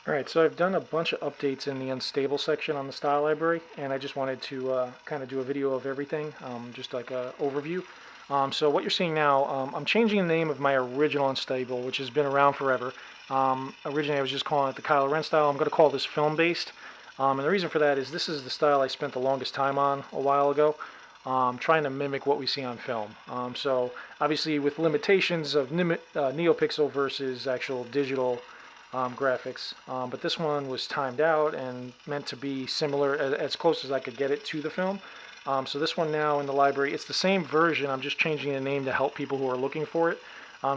Alright, so I've done a bunch of updates in the unstable section on the style library, and I just wanted to kind of do a video of everything, just like an overview. So what you're seeing now, I'm changing the name of my original unstable, which has been around forever. Originally I was just calling it the Kylo Ren style. I'm going to call this film-based. And the reason for that is this is the style I spent the longest time on a while ago, trying to mimic what we see on film. So obviously with limitations of neopixel versus actual digital graphics, but this one was timed out and meant to be similar, as close as I could get it to the film. So this one now in the library, it's the same version, I'm just changing the name to help people who are looking for it.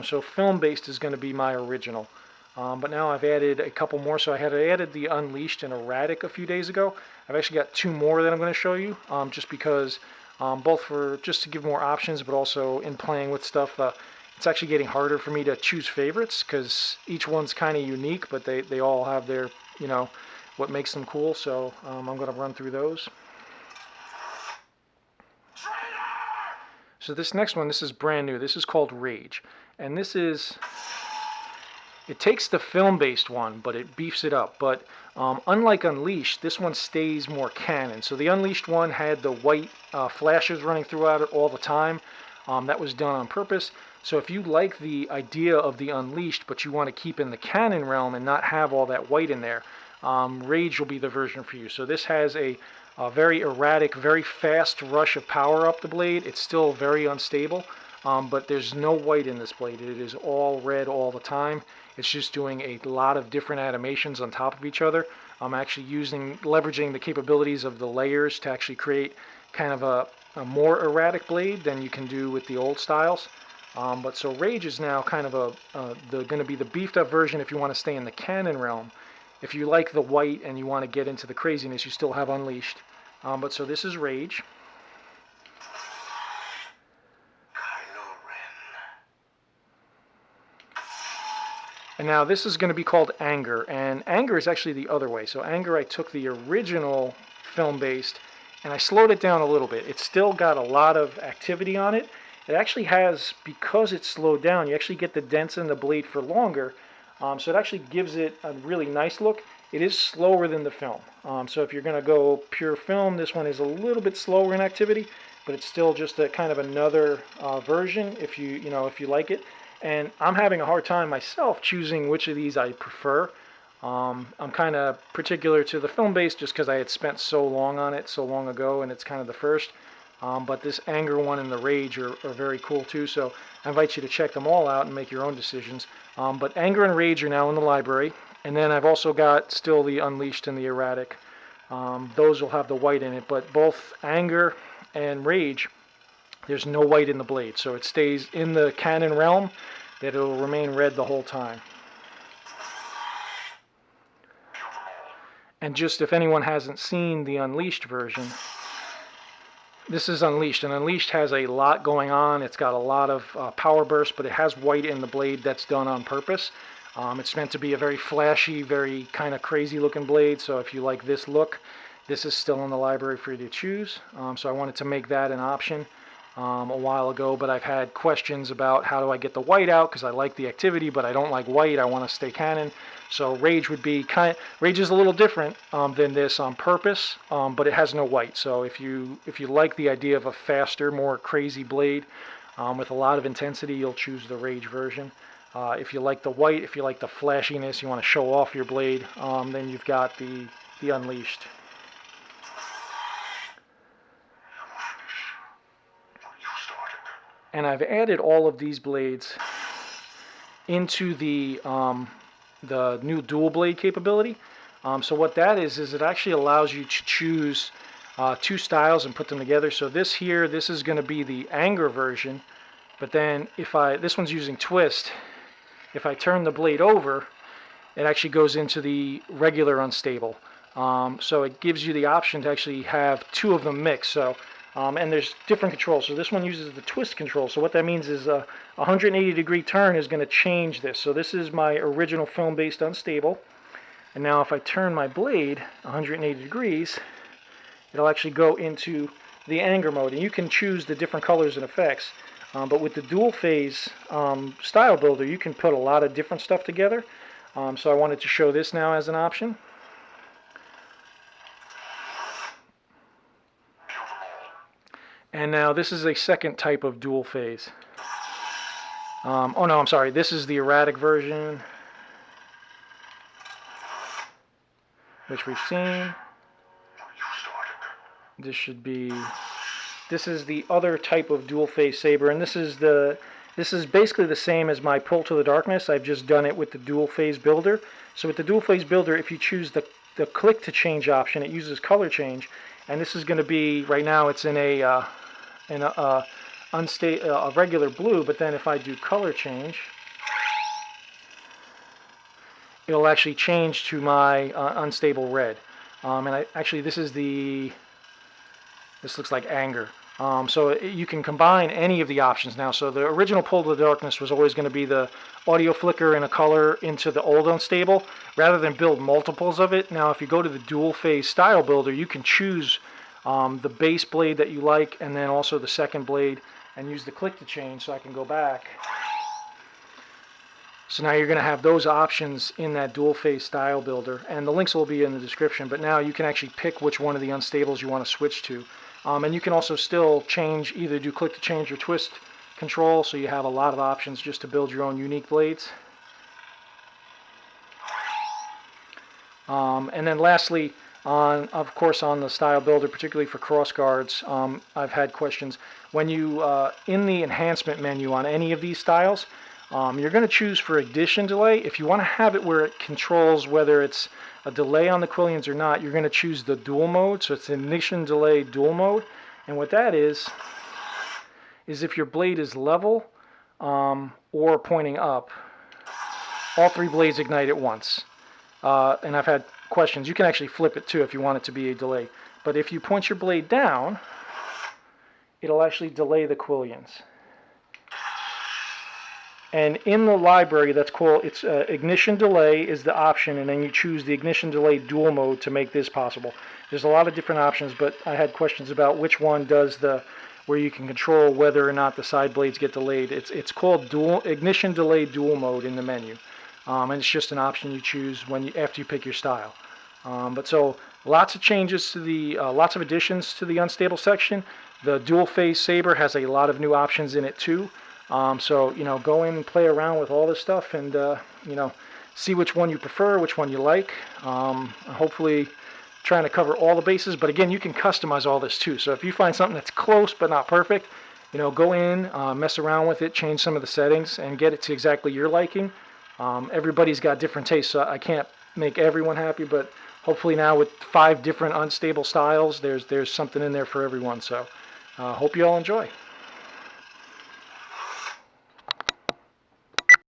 So film-based is going to be my original. But now I've added a couple more. So I had added the Unleashed and Erratic a few days ago. I've actually got two more that I'm going to show you, just because, both for just to give more options, but also in playing with stuff. It's actually getting harder for me to choose favorites because each one's kind of unique, but they all have their, what makes them cool. So I'm going to run through those. So this next one, this is brand new. This is called Rage. And this is, it takes the film-based one, but it beefs it up. But unlike Unleashed, this one stays more canon. So the Unleashed one had the white flashes running throughout it all the time. That was done on purpose. So if you like the idea of the Unleashed, but you want to keep in the canon realm and not have all that white in there, Rage will be the version for you. So this has a very erratic, very fast rush of power up the blade. It's still very unstable, but there's no white in this blade. It is all red all the time. It's just doing a lot of different animations on top of each other. I'm actually leveraging the capabilities of the layers to actually create kind of a more erratic blade than you can do with the old styles. But so Rage is now kind of going to be the beefed up version if you want to stay in the canon realm. If you like the white and you want to get into the craziness, you still have Unleashed. But so this is Rage. Kylo Ren. And now this is going to be called Anger, and Anger is actually the other way. So Anger, I took the original film-based and I slowed it down a little bit. It's still got a lot of activity on it. It actually has, because it's slowed down, you actually get the dents in the blade for longer. So it actually gives it a really nice look. It is slower than the film. So if you're going to go pure film, this one is a little bit slower in activity, but it's still just a kind of another version if you like it. And I'm having a hard time myself choosing which of these I prefer. I'm kind of particular to the film base just because I had spent so long on it so long ago, and it's kind of the first. But this Anger one and the Rage are very cool too, so I invite you to check them all out and make your own decisions. But Anger and Rage are now in the library, and then I've also got still the Unleashed and the Erratic. Those will have the white in it, but both Anger and Rage, there's no white in the blade, so it stays in the canon realm that it'll remain red the whole time. And just if anyone hasn't seen the Unleashed version, this is Unleashed, and Unleashed has a lot going on. It's got a lot of power bursts, but it has white in the blade that's done on purpose. It's meant to be a very flashy, very kind of crazy looking blade, so if you like this look, this is still in the library for you to choose. So I wanted to make that an option a while ago, but I've had questions about how do I get the white out, because I like the activity, but I don't like white. I want to stay canon. So Rage would be Rage is a little different than this on purpose, but it has no white. So if you like the idea of a faster, more crazy blade with a lot of intensity, you'll choose the Rage version. If you like the white, if you like the flashiness, you want to show off your blade, then you've got the Unleashed. And I've added all of these blades into the new dual blade capability. So what that is it actually allows you to choose two styles and put them together. So this here, this is going to be the Anger version, but then this one's using twist. If I turn the blade over, it actually goes into the regular unstable. So it gives you the option to actually have two of them mixed. So and there's different controls. So this one uses the twist control. So what that means is a 180-degree turn is going to change this. So this is my original film-based unstable. And now if I turn my blade 180 degrees, it'll actually go into the Anger mode. And you can choose the different colors and effects. But with the dual phase style builder, you can put a lot of different stuff together. So I wanted to show this now as an option. And now this is a second type of dual phase. Oh no, I'm sorry, this is the erratic version, which we've seen. This is the other type of dual phase saber, and this is basically the same as my Pull to the Darkness. I've just done it with the dual phase builder. So with the dual phase builder, if you choose the click to change option, it uses color change, and this is going to be, right now it's in a regular blue, but then if I do color change, it'll actually change to my unstable red. Actually this looks like anger. So you can combine any of the options now. So the original Pull to the Darkness was always going to be the audio flicker and a color into the old unstable, rather than build multiples of it. Now if you go to the dual phase style builder, you can choose the base blade that you like, and then also the second blade, and use the click to change. So I can go back. So now you're going to have those options in that dual phase style builder, and the links will be in the description, but now you can actually pick which one of the unstables you want to switch to. And you can also still change, either do click to change or twist control, so you have a lot of options just to build your own unique blades. And then lastly, of course on the style builder, particularly for cross guards, I've had questions. When you, in the enhancement menu on any of these styles, you're going to choose for ignition delay. If you want to have it where it controls whether it's a delay on the quillions or not, you're going to choose the dual mode. So it's ignition delay dual mode. And what that is if your blade is level or pointing up, all three blades ignite at once. And I've had questions. You can actually flip it too if you want it to be a delay. But if you point your blade down, it'll actually delay the quillions. And in the library, that's called, it's ignition delay is the option, and then you choose the ignition delay dual mode to make this possible. There's a lot of different options, but I had questions about which one does where you can control whether or not the side blades get delayed. It's called ignition delay dual mode in the menu, and it's just an option you choose after you pick your style. But so lots of changes to lots of additions to the unstable section. The dual phase saber has a lot of new options in it too. So, go in and play around with all this stuff, and, see which one you prefer, which one you like. Hopefully trying to cover all the bases, but again, you can customize all this too. So if you find something that's close but not perfect, go in, mess around with it, change some of the settings, and get it to exactly your liking. Everybody's got different tastes, so I can't make everyone happy, but hopefully now with 5 different unstable styles, there's something in there for everyone. So hope you all enjoy.